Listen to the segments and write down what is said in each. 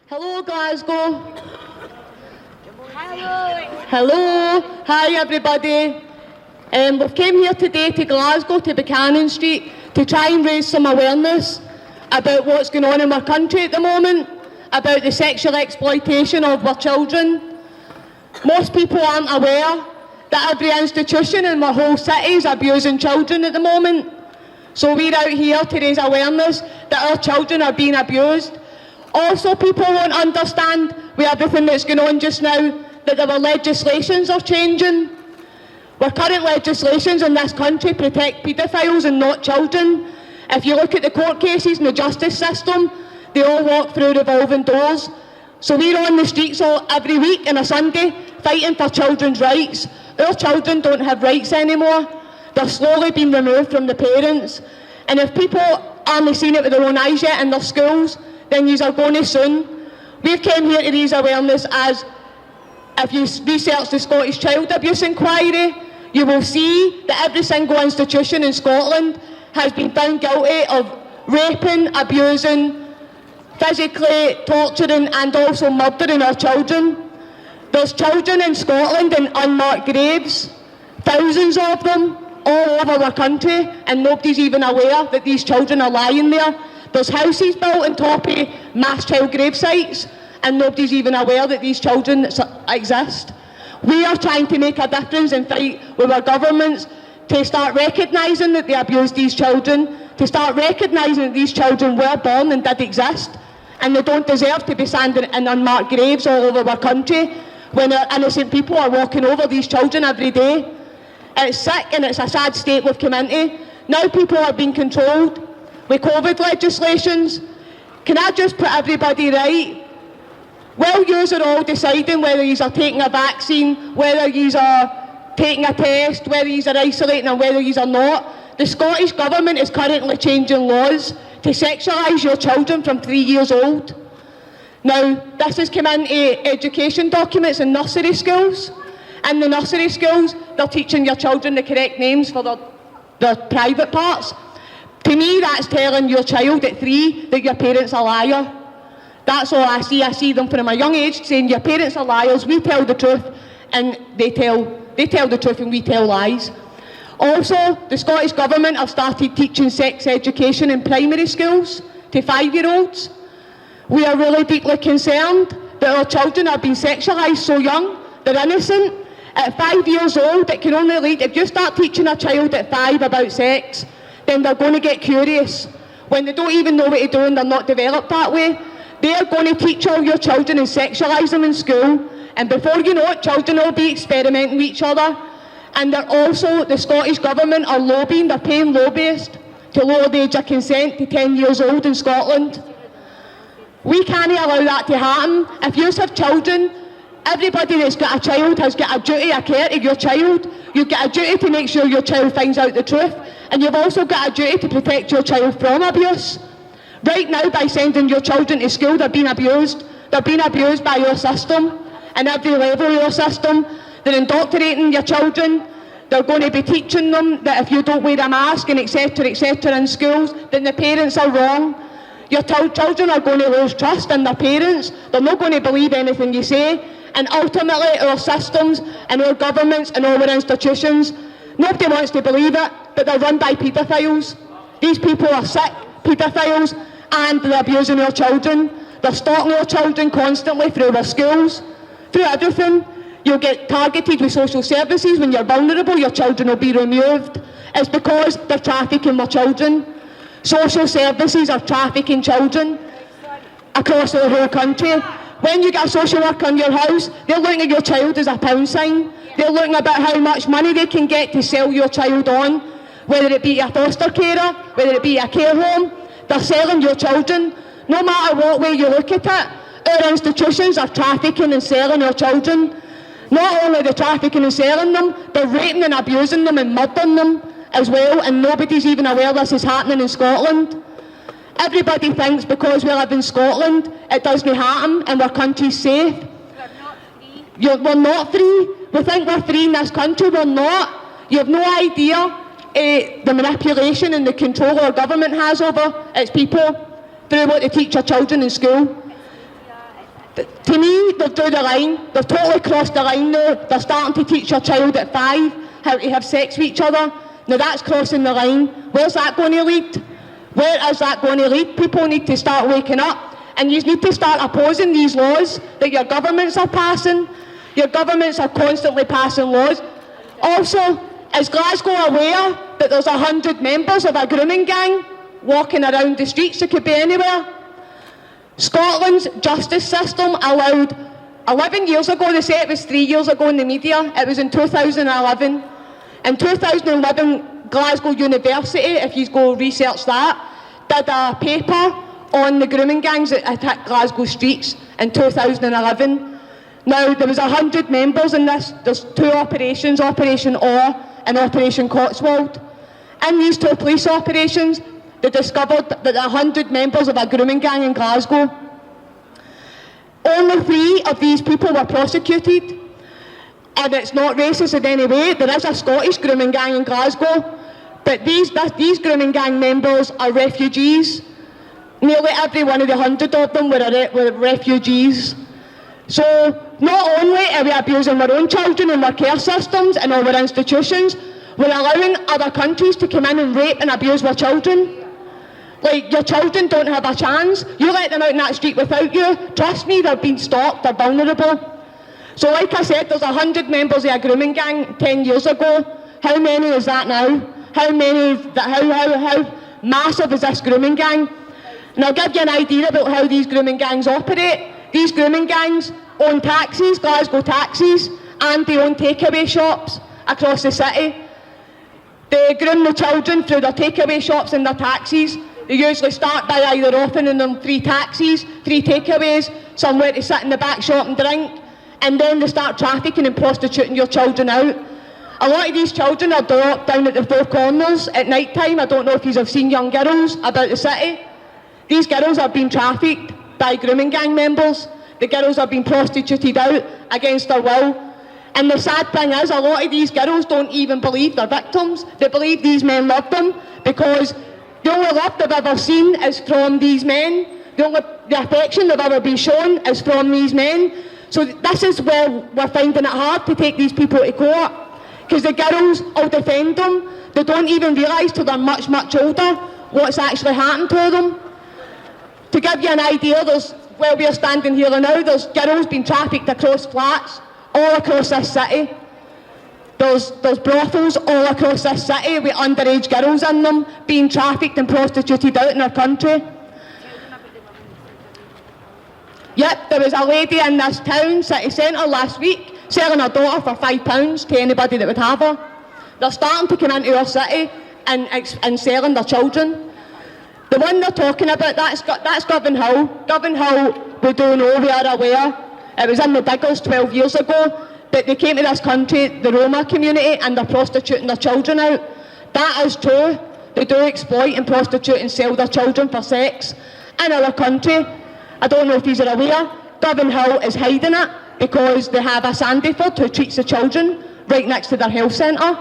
Hello, Glasgow. Hello. Hello. Hi, everybody. We've came here today to Glasgow, to Buchanan Street, to try and raise some awareness about what's going on in our country at the moment, about the sexual exploitation of our children. Most people aren't aware that every institution in our whole city is abusing children at the moment. So we're out here to raise awareness that our children are being abused. Also, people won't understand with everything that's going on just now that our legislations are changing. Our current legislations in this country protect paedophiles and not children. If you look at the court cases and the justice system, they all walk through revolving doors. So we're on the streets every week and a Sunday fighting for children's rights. Our children don't have rights anymore. They're slowly being removed from the parents. And if people aren't seeing it with their own eyes yet in their schools, then yous are going to soon. We've came here to raise awareness as if you research the Scottish Child Abuse Inquiry, you will see that every single institution in Scotland has been found guilty of raping, abusing, physically torturing and also murdering our children. There's children in Scotland in unmarked graves, thousands of them, all over our country, and nobody's even aware that these children are lying there. There's houses built on top of mass child grave sites, and nobody's even aware that these children exist. We are trying to make a difference and fight with our governments to start recognising that they abuse these children, to start recognising that these children were born and did exist, and they don't deserve to be standing in unmarked graves all over our country when our innocent people are walking over these children every day. It's sick and it's a sad state we've come into. Now people are being controlled with COVID legislations. Can I just put everybody right? Well, yous are all deciding whether yous are taking a vaccine, whether yous are taking a test, whether yous are isolating and whether yous are not. The Scottish Government is currently changing laws to sexualise your children from 3 years old. Now, this has come into education documents in nursery schools. In the nursery schools, they're teaching your children the correct names for their private parts. To me, that's telling your child at 3 that your parents are a liar. That's all I see. I see them from a young age saying your parents are liars, we tell the truth, and they tell the truth and we tell lies. Also, the Scottish Government have started teaching sex education in primary schools to 5-year-olds. We are really deeply concerned that our children are being sexualised so young, they're innocent. At 5 years old, it can only lead, if you start teaching a child at 5 about sex, then they're going to get curious. When they don't even know what to do and they're not developed that way, they are going to teach all your children and sexualise them in school, and before you know it, children will be experimenting with each other. And they're also, the Scottish Government are lobbying, they're paying lobbyists to lower the age of consent to 10 years old in Scotland. We can't allow that to happen. If you have children, everybody that's got a child has got a duty of care to your child. You've got a duty to make sure your child finds out the truth, and you've also got a duty to protect your child from abuse. Right now, by sending your children to school, they're being abused. They're being abused by your system, and every level of your system. They're indoctrinating your children. They're going to be teaching them that if you don't wear a mask and etc. in schools, then the parents are wrong. Your children are going to lose trust in their parents. They're not going to believe anything you say. And ultimately, our systems and our governments and all our institutions, nobody wants to believe it, but they're run by paedophiles. These people are sick paedophiles, and they're abusing our children. They're stalking our children constantly through our schools, through everything. You'll get targeted with social services. When you're vulnerable, your children will be removed. It's because they're trafficking their children. Social services are trafficking children across the whole country. When you get a social worker in your house, they're looking at your child as a pound sign. They're looking about how much money they can get to sell your child on, whether it be a foster carer, whether it be a care home. They're selling your children. No matter what way you look at it, our institutions are trafficking and selling our children. Not only they're trafficking and selling them, they're raping and abusing them and murdering them as well, and nobody's even aware this is happening in Scotland. Everybody thinks because we live in Scotland, it doesn't happen and our country's safe. We're not free. We think we're free in this country, we're not. You have no idea the manipulation and the control our government has over its people through what they teach our children in school. To me, they've drew the line. They've totally crossed the line now. They're starting to teach your child at 5 how to have sex with each other. Now that's crossing the line. Where's that going to lead? Where is that going to lead? People need to start waking up, and you need to start opposing these laws that your governments are passing. Your governments are constantly passing laws. Also, is Glasgow aware that there's 100 members of a grooming gang walking around the streets? It could be anywhere. Scotland's justice system allowed, 11 years ago, they say it was 3 years ago in the media, it was in 2011. In 2011, Glasgow University, if you go research that, did a paper on the grooming gangs that attacked Glasgow streets in 2011. Now, there was 100 members in this. There's 2 operations, Operation Orr and Operation Cotswold. In these 2 police operations, they discovered that there are 100 members of a grooming gang in Glasgow. Only 3 of these people were prosecuted, and it's not racist in any way. There is a Scottish grooming gang in Glasgow, but these grooming gang members are refugees. Nearly every one of the 100 of them were refugees. So not only are we abusing our own children in our care systems and our institutions, we're allowing other countries to come in and rape and abuse our children. Like, your children don't have a chance. You let them out in that street without you. Trust me, they're being stalked, they're vulnerable. So like I said, there's 100 members of a grooming gang 10 years ago. How many is that now? How massive is this grooming gang? And I'll give you an idea about how these grooming gangs operate. These grooming gangs own taxis, Glasgow taxis, and they own takeaway shops across the city. They groom the children through their takeaway shops and their taxis. They usually start by either offering them 3 taxis, 3 takeaways, somewhere to sit in the back shop and drink, and then they start trafficking and prostituting your children out. A lot of these children are dropped down at the 4 corners at night time. I don't know if you have seen young girls about the city. These girls are being trafficked by grooming gang members. The girls are being prostituted out against their will. And the sad thing is, a lot of these girls don't even believe they're victims. They believe these men love them, because the only love they've ever seen is from these men. The affection they've ever been shown is from these men. So this is where we're finding it hard to take these people to court, because the girls will defend them. They don't even realise till they're much, much older what's actually happened to them. To give you an idea, where we're standing here now, there's girls being trafficked across flats all across this city. There's brothels all across this city with underage girls in them being trafficked and prostituted out in our country. Yep, there was a lady in this town, city centre, last week selling her daughter for £5 to anybody that would have her. They're starting to come into our city and selling their children. The one they're talking about, that's Govan Hill. Govan Hill, we don't know, we are aware. It was in the diggers 12 years ago, but they came to this country, the Roma community, and they're prostituting their children out. That is true. They do exploit and prostitute and sell their children for sex in our country. I don't know if you're aware, Govan Hill is hiding it because they have a Sandyford who treats the children right next to their health centre.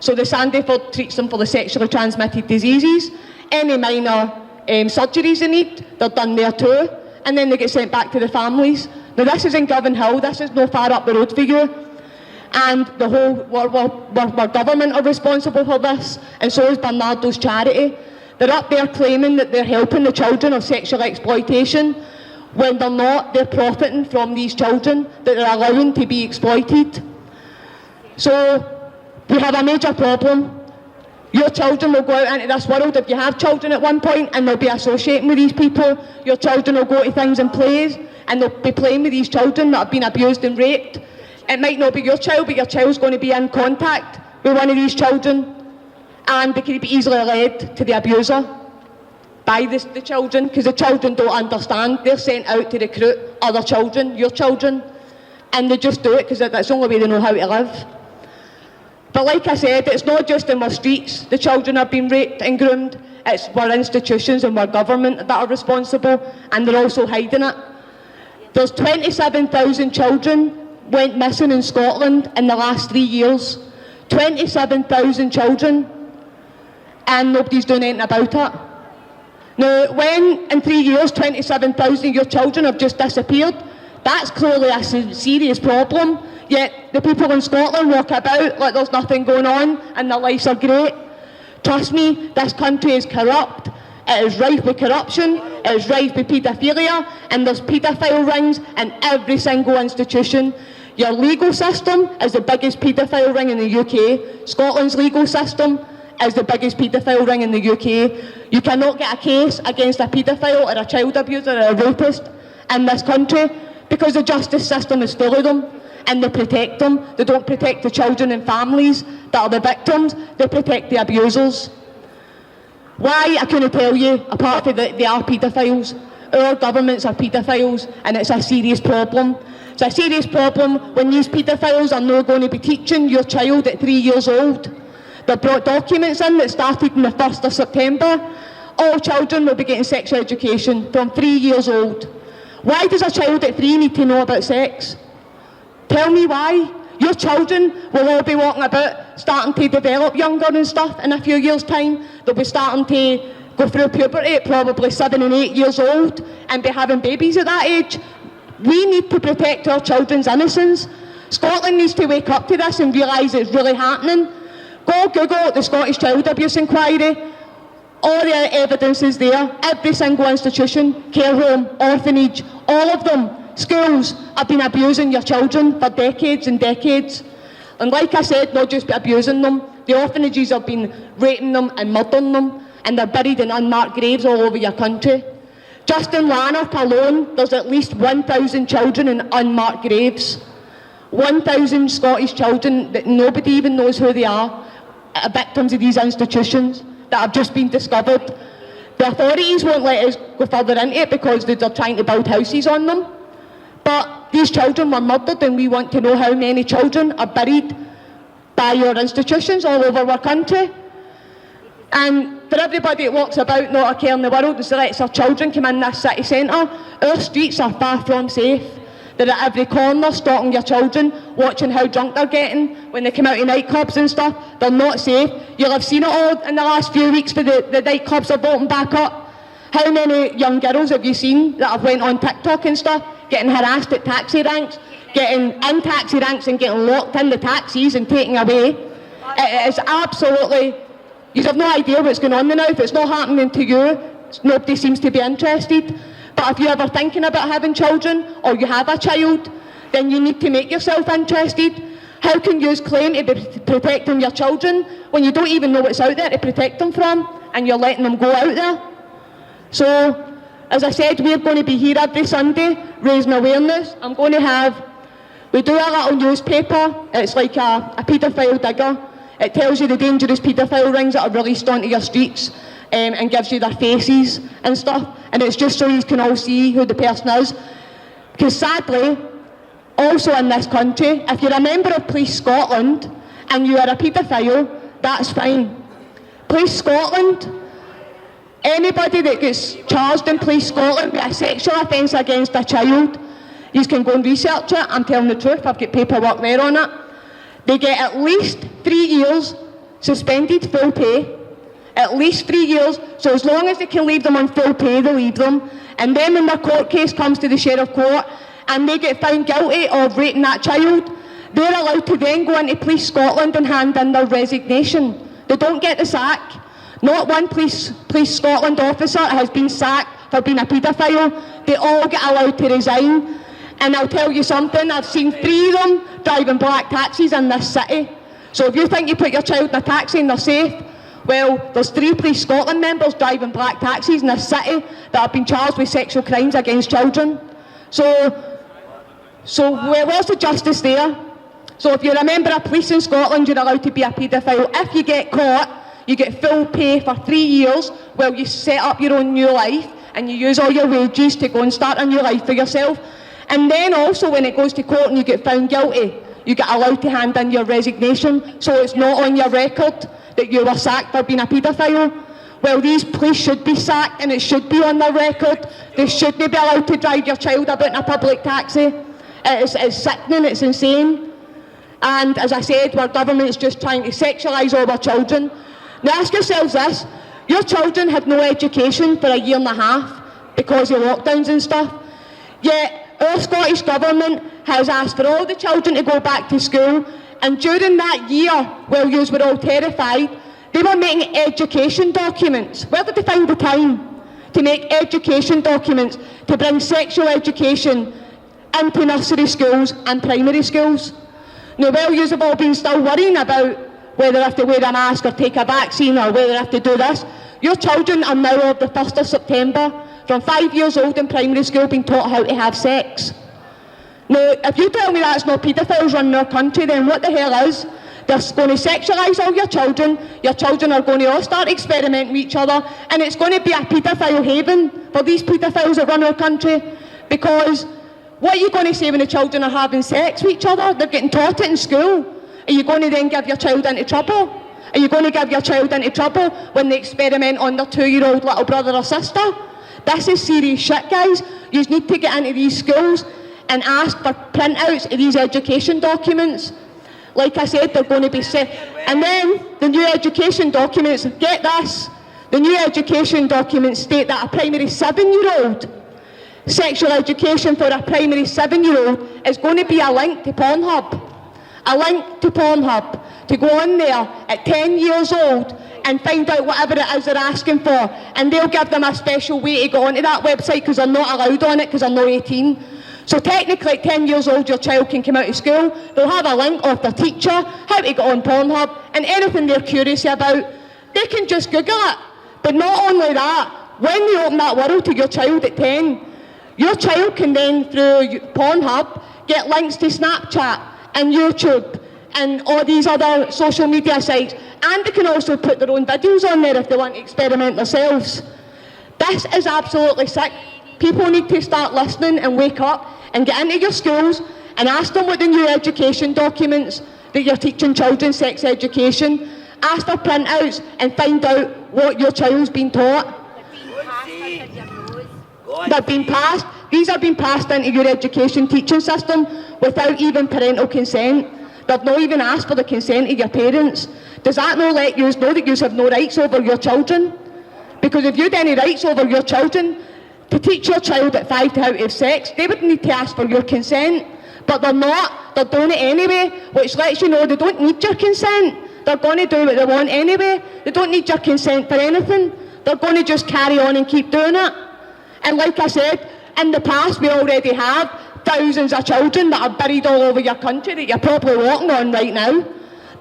So the Sandyford treats them for the sexually transmitted diseases. Any minor surgeries they need, they're done there too, and then they get sent back to the families. Now this is in Govan Hill, this is no far up the road for you, and the whole our government are responsible for this, and so is Bernardo's charity. They're up there claiming that they're helping the children of sexual exploitation, when they're not. They're profiting from these children that they're allowing to be exploited. So we have a major problem. Your children will go out into this world, if you have children at one point, and they'll be associating with these people. Your children will go to things and plays, and they'll be playing with these children that have been abused and raped. It might not be your child, but your child's going to be in contact with one of these children, and they could be easily led to the abuser by the children, because the children don't understand. They're sent out to recruit other children, your children, and they just do it because that's the only way they know how to live. But like I said, it's not just in our streets the children are being raped and groomed, it's our institutions and our government that are responsible, and they're also hiding it. There's 27,000 children went missing in Scotland in the last 3 years. 27,000 children, and nobody's doing anything about it. Now, when in 3 years 27,000 of your children have just disappeared, That's clearly a serious problem, yet the people in Scotland walk about like there's nothing going on and their lives are great. Trust me, this country is corrupt, it is rife with corruption, it is rife with paedophilia, and there's paedophile rings in every single institution. Your legal system is the biggest paedophile ring in the UK. Scotland's legal system is the biggest paedophile ring in the UK. You cannot get a case against a paedophile or a child abuser or a rapist in this country because the justice system is full of them, and they protect them. They don't protect the children and families that are the victims, they protect the abusers. Why, I couldn't tell you, apart from that they are paedophiles. Our governments are paedophiles, and it's a serious problem. It's a serious problem when these paedophiles are not going to be teaching your child at 3 years old. They brought documents in that started on the 1st of September. All children will be getting sex education from 3 years old. Why does a child at 3 need to know about sex? Tell me why. Your children will all be walking about, starting to develop younger and stuff in a few years' time. They'll be starting to go through puberty at probably 7 and 8 years old and be having babies at that age. We need to protect our children's innocence. Scotland needs to wake up to this and realise it's really happening. Go Google the Scottish Child Abuse Inquiry. All the evidence is there. Every single institution, care home, orphanage, all of them, schools have been abusing your children for decades and decades. And like I said, not just abusing them, the orphanages have been raping them and murdering them, and they're buried in unmarked graves all over your country. Just in Lanark alone, there's at least 1,000 children in unmarked graves. 1,000 Scottish children that nobody even knows who they are victims of these institutions that have just been discovered. The authorities won't let us go further into it because they're trying to build houses on them. But these children were murdered, and we want to know how many children are buried by your institutions all over our country. And for everybody that walks about not a care in the world and lets their children come in this city centre, our streets are far from safe. They're at every corner stalking your children, watching how drunk they're getting when they come out of nightclubs and stuff. They're not safe. You'll have seen it all in the last few weeks for the nightclubs are opening back up. How many young girls have you seen that have went on TikTok and stuff, getting harassed at taxi ranks, getting in taxi ranks and getting locked in the taxis and taken away? It is absolutely, you have no idea what's going on now. If it's not happening to you, nobody seems to be interested. But if you're ever thinking about having children, or you have a child, then you need to make yourself interested. How can you claim to be protecting your children when you don't even know what's out there to protect them from, and you're letting them go out there? So, as I said, we're going to be here every Sunday, raising awareness. We do a little newspaper. It's like a paedophile digger. It tells you the dangerous paedophile rings that are released onto your streets, and gives you their faces and stuff, and it's just so you can all see who the person is. Because sadly, also in this country, if you're a member of Police Scotland and you are a paedophile, that's fine. Police Scotland, anybody that gets charged in Police Scotland with a sexual offence against a child, you can go and research it. I'm telling the truth, I've got paperwork there on it. They get at least 3 years suspended full pay. At least 3 years, so as long as they can leave them on full pay, they leave them. And then when their court case comes to the Sheriff Court and they get found guilty of raping that child, they're allowed to then go into Police Scotland and hand in their resignation. They don't get the sack. Not one Police Scotland officer has been sacked for being a paedophile. They all get allowed to resign. And I'll tell you something, I've seen 3 of them driving black taxis in this city. So if you think you put your child in a taxi and they're safe, well, there's 3 Police Scotland members driving black taxis in this city that have been charged with sexual crimes against children. So where's the justice there? So if you're a member of police in Scotland, you're allowed to be a paedophile. If you get caught, you get full pay for 3 years while you set up your own new life and you use all your wages to go and start a new life for yourself. And then also when it goes to court and you get found guilty, you get allowed to hand in your resignation, so it's not on your record that you were sacked for being a paedophile. Well, these police should be sacked and it should be on their record. They shouldn't be allowed to drive your child about in a public taxi. It's sickening, it's insane. And as I said, our government's just trying to sexualise all our children. Now ask yourselves this, your children had no education for 1.5 years because of lockdowns and stuff, yet Our Scottish Government has asked for all the children to go back to school, and during that year, while you were all terrified, they were making education documents. Where did they find the time to make education documents to bring sexual education into nursery schools and primary schools? Now, while you have all been still worrying about whether they have to wear a mask or take a vaccine or whether they have to do this, your children are now of the 1st of September, from 5 years old in primary school, being taught how to have sex. Now, if you tell me that's not paedophiles running our country, then what the hell is? They're going to sexualise all your children are going to all start experimenting with each other, and it's going to be a paedophile haven for these paedophiles that run our country, because what are you going to say when the children are having sex with each other? They're getting taught it in school. Are you going to then give your child into trouble? Are you going to give your child into trouble when they experiment on their 2-year-old little brother or sister? This is serious shit, guys. You need to get into these schools and ask for printouts of these education documents. Like I said, they're going to be set. And then the new education documents, get this, the new education documents state that a primary 7-year-old, sexual education for a primary 7-year-old is going to be a link to Pornhub. A link to Pornhub, to go on there at 10 years old and find out whatever it is they're asking for, and they'll give them a special way to go onto that website because they're not allowed on it because they're not 18. So technically at 10 years old your child can come out of school, they'll have a link off their teacher, how to get on Pornhub, and anything they're curious about, they can just Google it. But not only that, when you open that world to your child at 10, your child can then through Pornhub get links to Snapchat and YouTube and all these other social media sites, and they can also put their own videos on there if they want to experiment themselves. This is absolutely sick. People need to start listening and wake up and get into your schools and ask them what the new education documents that you're teaching children sex education, ask for printouts and find out what your child's been taught. They're being passed. These are being passed into your education teaching system without even parental consent. They've not even asked for the consent of your parents. Does that not let you know that you have no rights over your children? Because if you had any rights over your children, to teach your child at 5 how to have sex, they would need to ask for your consent. But they're not. They're doing it anyway, which lets you know they don't need your consent. They're going to do what they want anyway. They don't need your consent for anything. They're going to just carry on and keep doing it. And like I said, in the past we already have thousands of children that are buried all over your country that you're probably walking on right now.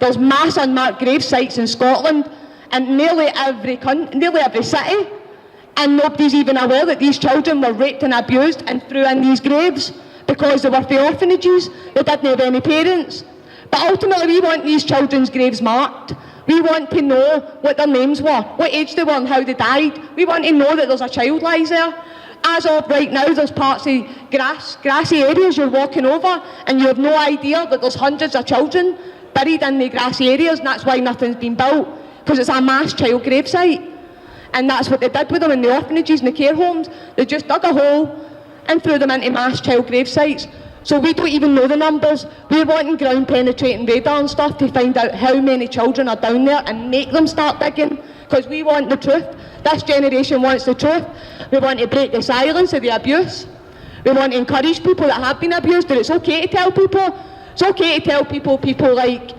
There's mass unmarked grave sites in Scotland and nearly every city, and nobody's even aware that these children were raped and abused and threw in these graves because they were for orphanages, they didn't have any parents. But ultimately we want these children's graves marked. We want to know what their names were, what age they were and how they died. We want to know that there's a child lies there. As of right now, there's parts of grassy areas you're walking over and you have no idea that there's hundreds of children buried in the grassy areas, and that's why nothing's been built, because it's a mass child gravesite. And that's what they did with them in the orphanages and the care homes. They just dug a hole and threw them into mass child gravesites. So we don't even know the numbers. We're wanting ground penetrating radar and stuff to find out how many children are down there and make them start digging, because we want the truth. This generation wants the truth. We want to break the silence of the abuse. We want to encourage people that have been abused that it's okay to tell people. It's okay to tell people like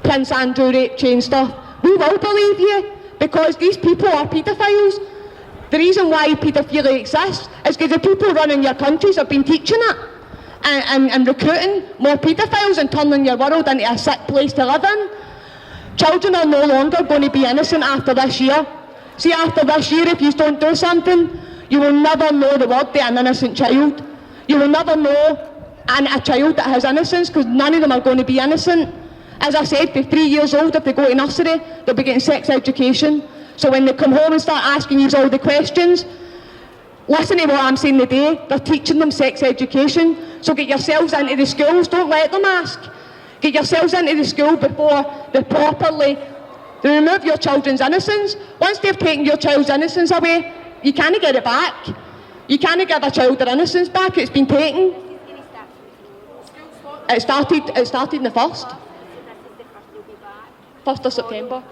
Prince Andrew raped you and stuff. We will believe you, because these people are paedophiles. The reason why paedophilia exists is because the people running your countries have been teaching it and recruiting more paedophiles and turning your world into a sick place to live in. Children are no longer going to be innocent after this year. See, after this year, if you don't do something, you will never know the word to an innocent child. You will never know a child that has innocence, because none of them are going to be innocent. As I said, they're 3 years old, if they go to nursery, they'll be getting sex education. So when they come home and start asking you all the questions, listen to what I'm saying today. They're teaching them sex education. So get yourselves into the schools, don't let them ask. Get yourselves into the school before they properly remove your children's innocence. Once they've taken your child's innocence away, you can't get it back. You can't give a child their innocence back, it's been taken. It started in the 1st. 1st of September.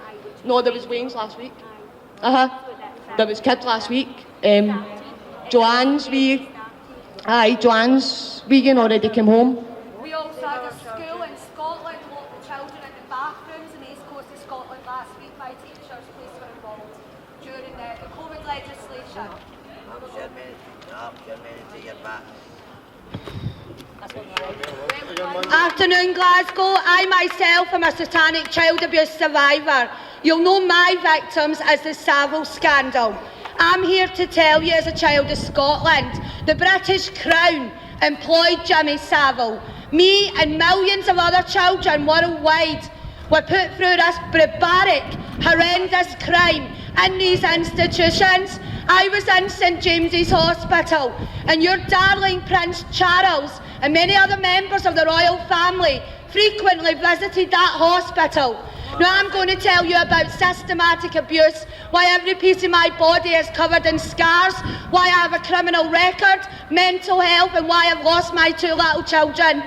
No, there was Wayne's last week. There was kids last week. Joanne's wee Aye, Joanne's vegan already came home. We also had a school in Scotland locked the children in the bathrooms in the east coast of Scotland last week by teachers. Police were involved during the COVID legislation. Afternoon, Glasgow. I myself am a satanic child abuse survivor. You'll know my victims as the Savile scandal. I'm here to tell you, as a child of Scotland, the British Crown employed Jimmy Savile. Me and millions of other children worldwide were put through this barbaric, horrendous crime in these institutions. I was in St James's Hospital, and your darling Prince Charles and many other members of the royal family frequently visited that hospital. Now I'm going to tell you about systematic abuse, why every piece of my body is covered in scars, why I have a criminal record, mental health, and why I've lost my 2 little children.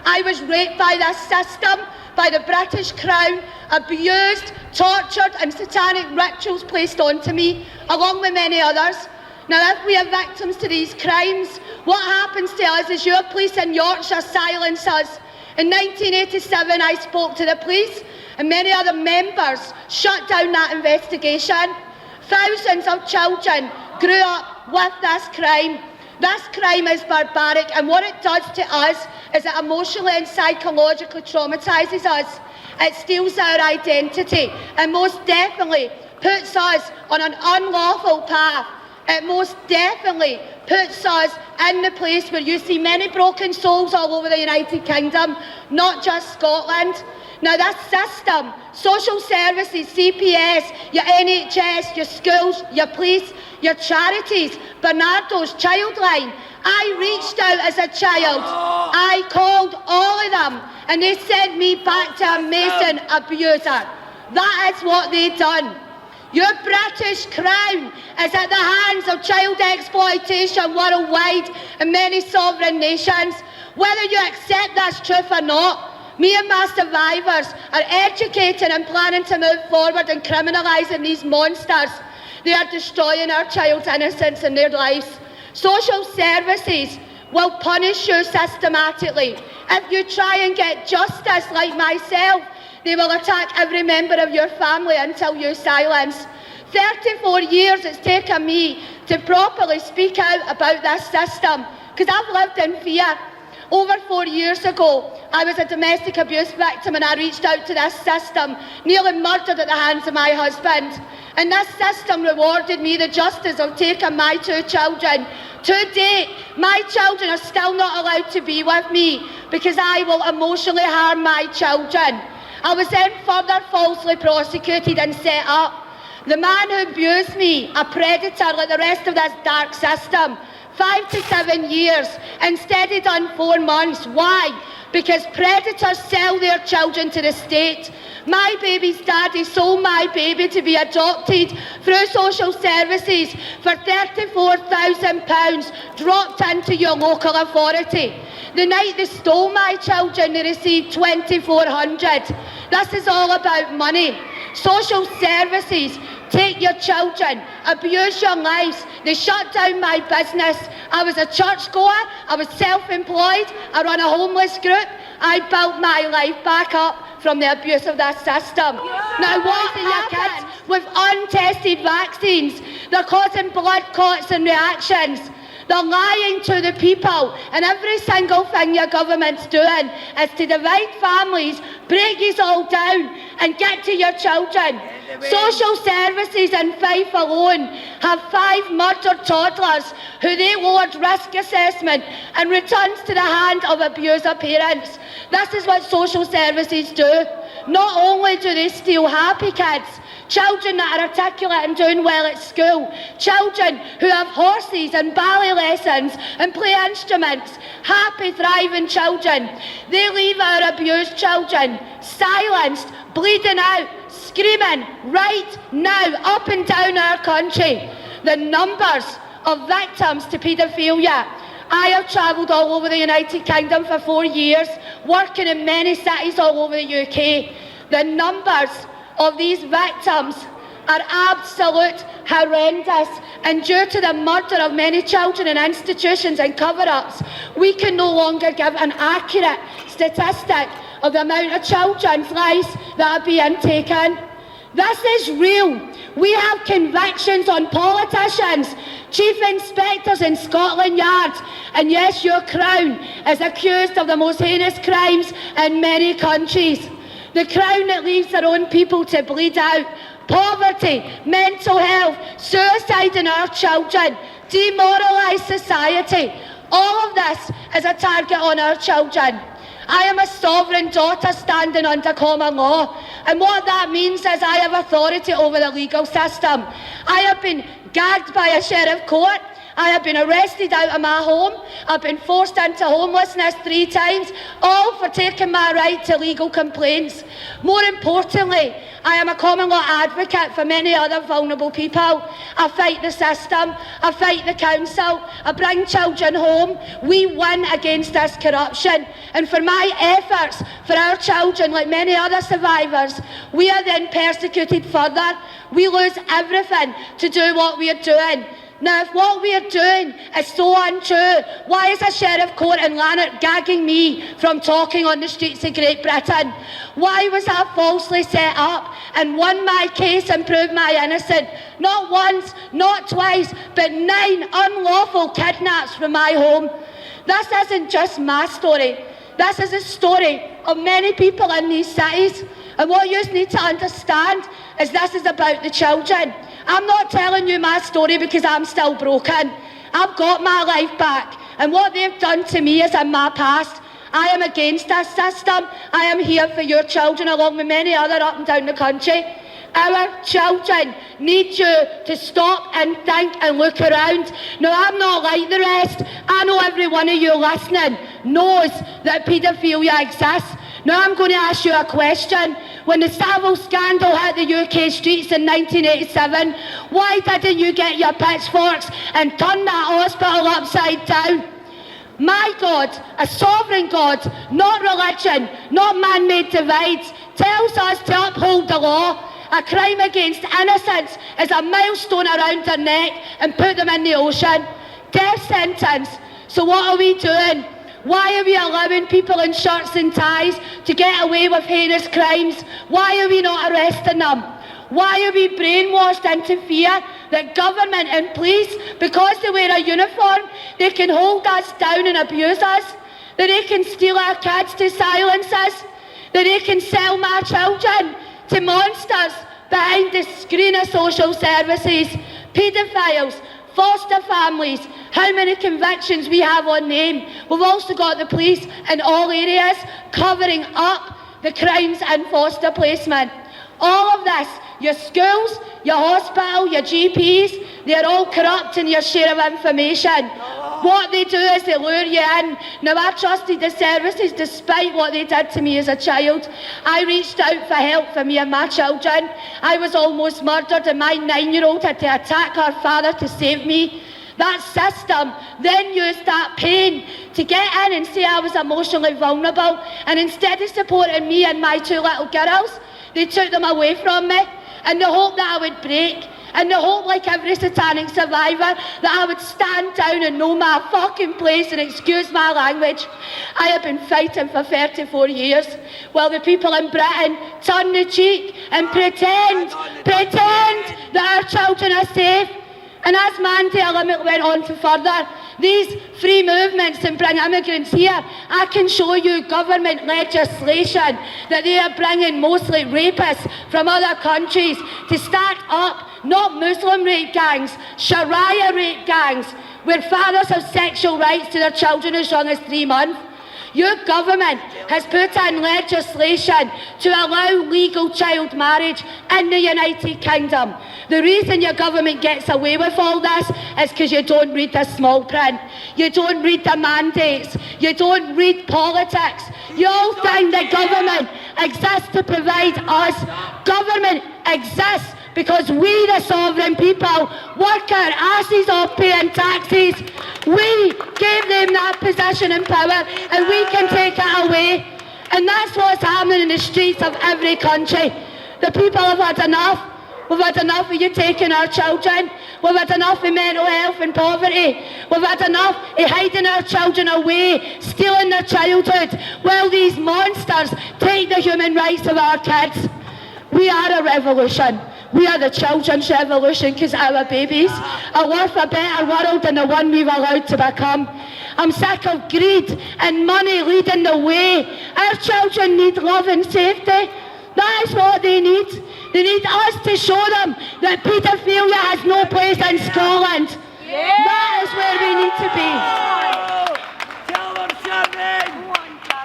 I was raped by this system, by the British Crown, abused, tortured, and satanic rituals placed onto me, along with many others. Now, if we are victims to these crimes, what happens to us is your police in Yorkshire silence us. In 1987, I spoke to the police, and many other members shut down that investigation. Thousands of children grew up with this crime. This crime is barbaric, and what it does to us is it emotionally and psychologically traumatises us. It steals our identity and most definitely puts us on an unlawful path. It most definitely puts us in the place where you see many broken souls all over the United Kingdom, not just Scotland. Now this system, social services, CPS, your NHS, your schools, your police, your charities, Bernardo's Childline, I reached out as a child. I called all of them and they sent me back to a Mason abuser. That is what they done. Your British Crown is at the hands of child exploitation worldwide in many sovereign nations. Whether you accept this truth or not, me and my survivors are educating and planning to move forward and criminalising these monsters. They are destroying our child's innocence and their lives. Social services will punish you systematically. If you try and get justice like myself, they will attack every member of your family until you silence. 34 years it's taken me to properly speak out about this system, because I've lived in fear. Over 4 years ago, I was a domestic abuse victim and I reached out to this system, nearly murdered at the hands of my husband. And this system rewarded me the justice of taking my 2 children. To date, my children are still not allowed to be with me because I will emotionally harm my children. I was then further falsely prosecuted and set up. The man who abused me, a predator like the rest of this dark system, 5 to 7 years, instead he done 4 months. Why? Because predators sell their children to the state. My baby's daddy sold my baby to be adopted through social services for £34,000 dropped into your local authority. The night they stole my children, they received £2,400. This is all about money. Social services take your children, abuse your lives. They shut down my business. I was a churchgoer, I was self-employed, I run a homeless group. I built my life back up from the abuse of that system. Now poison your kids with untested vaccines. They're causing blood clots and reactions. They're lying to the people, and every single thing your government's doing is to divide families, break you all down and get to your children. Social services in Fife alone have 5 murdered toddlers who they lowered risk assessment and returns to the hand of abuser parents. This is what social services do. Not only do they steal happy kids, children that are articulate and doing well at school, children who have horses and ballet lessons and play instruments, happy, thriving children. They leave our abused children silenced, bleeding out, screaming right now up and down our country. The numbers of victims to paedophilia. I have travelled all over the United Kingdom for 4 years, working in many cities all over the UK. The numbers of these victims are absolute horrendous, and due to the murder of many children in institutions and cover-ups, we can no longer give an accurate statistic of the amount of children's lives that are being taken. This is real. We have convictions on politicians, chief inspectors in Scotland Yard, and yes, your Crown is accused of the most heinous crimes in many countries. The Crown that leaves their own people to bleed out. Poverty, mental health, suicide in our children, demoralised society. All of this is a target on our children. I am a sovereign daughter standing under common law, and what that means is I have authority over the legal system. I have been gagged by a sheriff court. I have been arrested out of my home. I've been forced into homelessness 3 times, all for taking my right to legal complaints. More importantly, I am a common law advocate for many other vulnerable people. I fight the system, I fight the council, I bring children home. We win against this corruption. And for my efforts for our children, like many other survivors, we are then persecuted further. We lose everything to do what we are doing. Now, if what we are doing is so untrue, why is a sheriff court in Lanark gagging me from talking on the streets of Great Britain? Why was I falsely set up and won my case and proved my innocence? Not once, not twice, but 9 unlawful kidnaps from my home. This isn't just my story. This is a story of many people in these cities. And what you need to understand is this is about the children. I'm not telling you my story because I'm still broken. I've got my life back, and what they've done to me is in my past. I am against this system. I am here for your children along with many other up and down the country. Our children need you to stop and think and look around. Now, I'm not like the rest. I know every one of you listening knows that paedophilia exists. Now, I'm going to ask you a question. When the Savile scandal hit the UK streets in 1987, why didn't you get your pitchforks and turn that hospital upside down? My God, a sovereign God, not religion, not man-made divides, tells us to uphold the law. A crime against innocence is a millstone around their neck and put them in the ocean. Death sentence. So what are we doing? Why are we allowing people in shirts and ties to get away with heinous crimes? Why are we not arresting them? Why are we brainwashed into fear that government and police, because they wear a uniform, they can hold us down and abuse us? That they can steal our kids to silence us? That they can sell my children to monsters behind the screen of social services? Paedophiles, foster families, how many convictions we have on name. We've also got the police in all areas covering up the crimes in foster placement. All of this, your schools, your hospital, your GPs, they're all corrupt in your share of information. What they do is they lure you in. Now, I trusted the services despite what they did to me as a child. I reached out for help for me and my children. I was almost murdered and my 9-year-old had to attack her father to save me. That system then used that pain to get in and say I was emotionally vulnerable, and instead of supporting me and my 2 little girls, they took them away from me in the hope that I would break, in the hope, like every satanic survivor, that I would stand down and know my fucking place and excuse my language. I have been fighting for 34 years while the people in Britain turn the cheek and pretend that our children are safe. And as Mandela went on to further, these free movements and bring immigrants here, I can show you government legislation that they are bringing mostly rapists from other countries to start up not Muslim rape gangs, Sharia rape gangs, where fathers have sexual rights to their children as young as 3 months. Your government has put in legislation to allow legal child marriage in the United Kingdom. The reason your government gets away with all this is because you don't read the small print. You don't read the mandates. You don't read politics. You all think that government exists to provide us. Government exists because we, the sovereign people, work our asses off paying taxes. We gave them that position and power, and we can take it away. And that's what's happening in the streets of every country. The people have had enough. We've had enough of you taking our children. We've had enough of mental health and poverty. We've had enough of hiding our children away, stealing their childhood, while these monsters take the human rights of our kids. We are a revolution. We are the children's revolution because our babies are worth a better world than the one we've allowed to become. I'm sick of greed and money leading the way. Our children need love and safety. That is what they need. They need us to show them that paedophilia has no place in Scotland. That is where we need to be. Tell them something!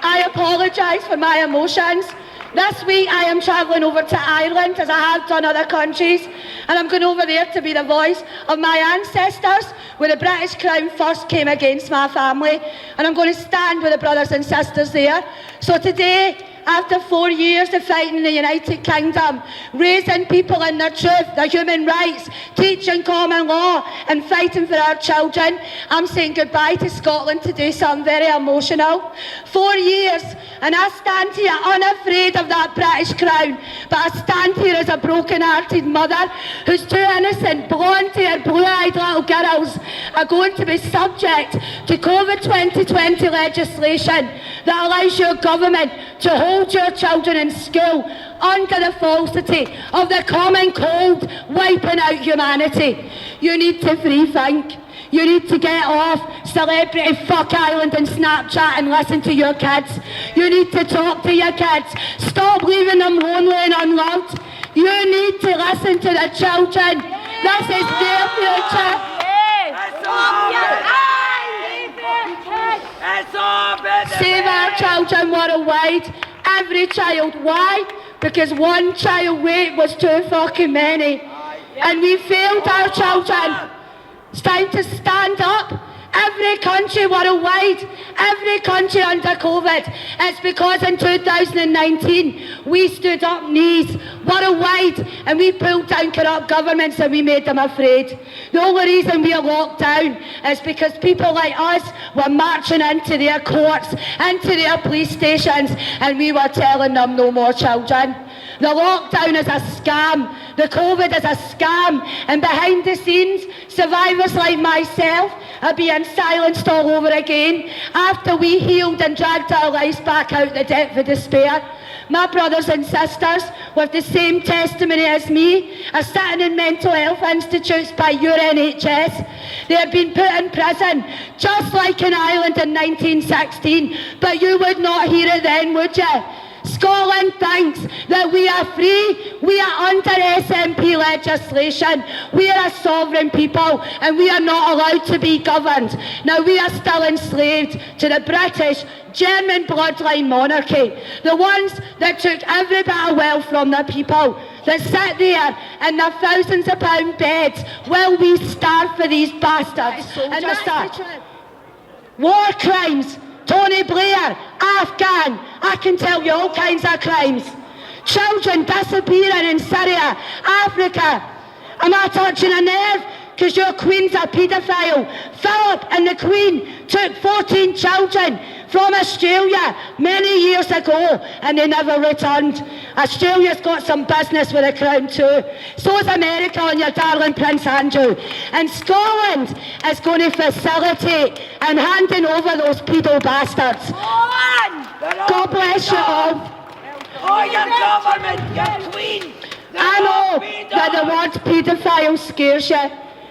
I apologise for my emotions. This week I am travelling over to Ireland, as I have done other countries, and I'm going over there to be the voice of my ancestors, where the British Crown first came against my family, and I'm going to stand with the brothers and sisters there. So today, after 4 years of fighting in the United Kingdom, raising people in their truth, their human rights, teaching common law and fighting for our children, I'm saying goodbye to Scotland today, so I'm very emotional. 4 years, and I stand here unafraid of that British Crown, but I stand here as a broken-hearted mother whose two innocent, blonde-haired, blue-eyed little girls are going to be subject to COVID 2020 legislation that allows your government to hold your children in school under the falsity of the common cold wiping out humanity. You need to free think. You need to get off Celebrity Fuck Island and Snapchat and listen to your kids. You need to talk to your kids. Stop leaving them lonely and unloved. You need to listen to the children. This is their future. Save our children worldwide. Every child. Why? Because one child rape was too fucking many. And we failed our children. It's time to stand up. Every country worldwide, every country under COVID. It's because in 2019 we stood up knees worldwide and we pulled down corrupt governments and we made them afraid. The only reason we are locked down is because people like us were marching into their courts, into their police stations, and we were telling them no more children. The lockdown is a scam. The COVID is a scam. And behind the scenes, survivors like myself are being silenced all over again after we healed and dragged our lives back out the depth of despair. My brothers and sisters with the same testimony as me are sitting in mental health institutes by your NHS. They have been put in prison just like in Ireland in 1916, but you would not hear it then, would you? Scotland thinks that we are free, we are under SNP legislation, we are a sovereign people and we are not allowed to be governed. Now we are still enslaved to the British German bloodline monarchy, the ones that took every bit of wealth from the people, that sit there in their thousands of pound beds while we starve for these bastards. And that's war crimes. Tony Blair, Afghan, I can tell you all kinds of crimes. Children disappearing in Syria, Africa. Am I touching a nerve? Because your Queen's a paedophile. Philip and the Queen took 14 children from Australia many years ago and they never returned. Australia's got some business with the Crown too. So is America and your darling Prince Andrew. And Scotland is going to facilitate and handing over those pedo bastards. God bless you all. Oh, your government, your Queen. I know that the word paedophile scares you.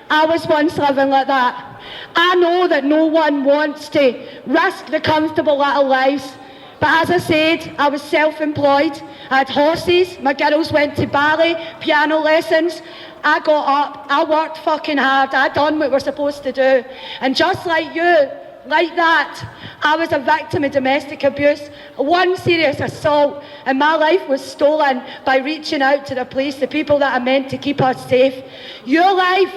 I was once living like that. I know that no one wants to risk the comfortable little lives. But as I said, I was self-employed. I had horses. My girls went to ballet, piano lessons. I got up. I worked fucking hard. I done what we're supposed to do. And just like you, like that, I was a victim of domestic abuse, one serious assault, and my life was stolen by reaching out to the police, the people that are meant to keep us safe. Your life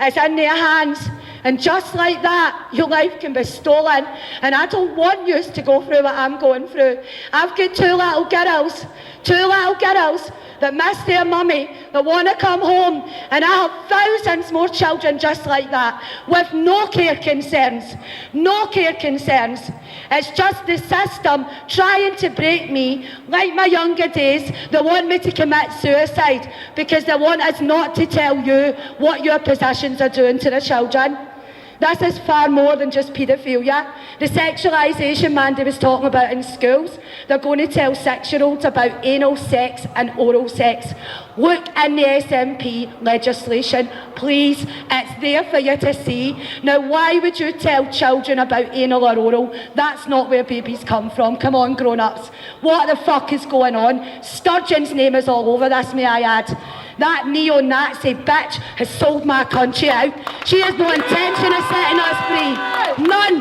is in their hands. And just like that, your life can be stolen. And I don't want you to go through what I'm going through. I've got two little girls that miss their mummy, that want to come home. And I have thousands more children just like that, with no care concerns. No care concerns. It's just the system trying to break me, like my younger days. They want me to commit suicide because they want us not to tell you what your positions are doing to the children. This is far more than just paedophilia. The sexualisation Mandy was talking about in schools, they're going to tell 6-year-olds about anal sex and oral sex. Look in the SNP legislation, please. It's there for you to see. Now, why would you tell children about anal or oral? That's not where babies come from. Come on, grown-ups. What the fuck is going on? Sturgeon's name is all over this, may I add. That neo-Nazi bitch has sold my country out. She has no intention of setting us free. None.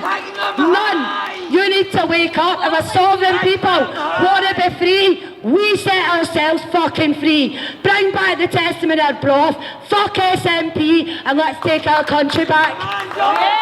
None. You need to wake up. If a sovereign people want to be free, we set ourselves fucking free. Bring back the testament of broth. Fuck SNP and let's take our country back.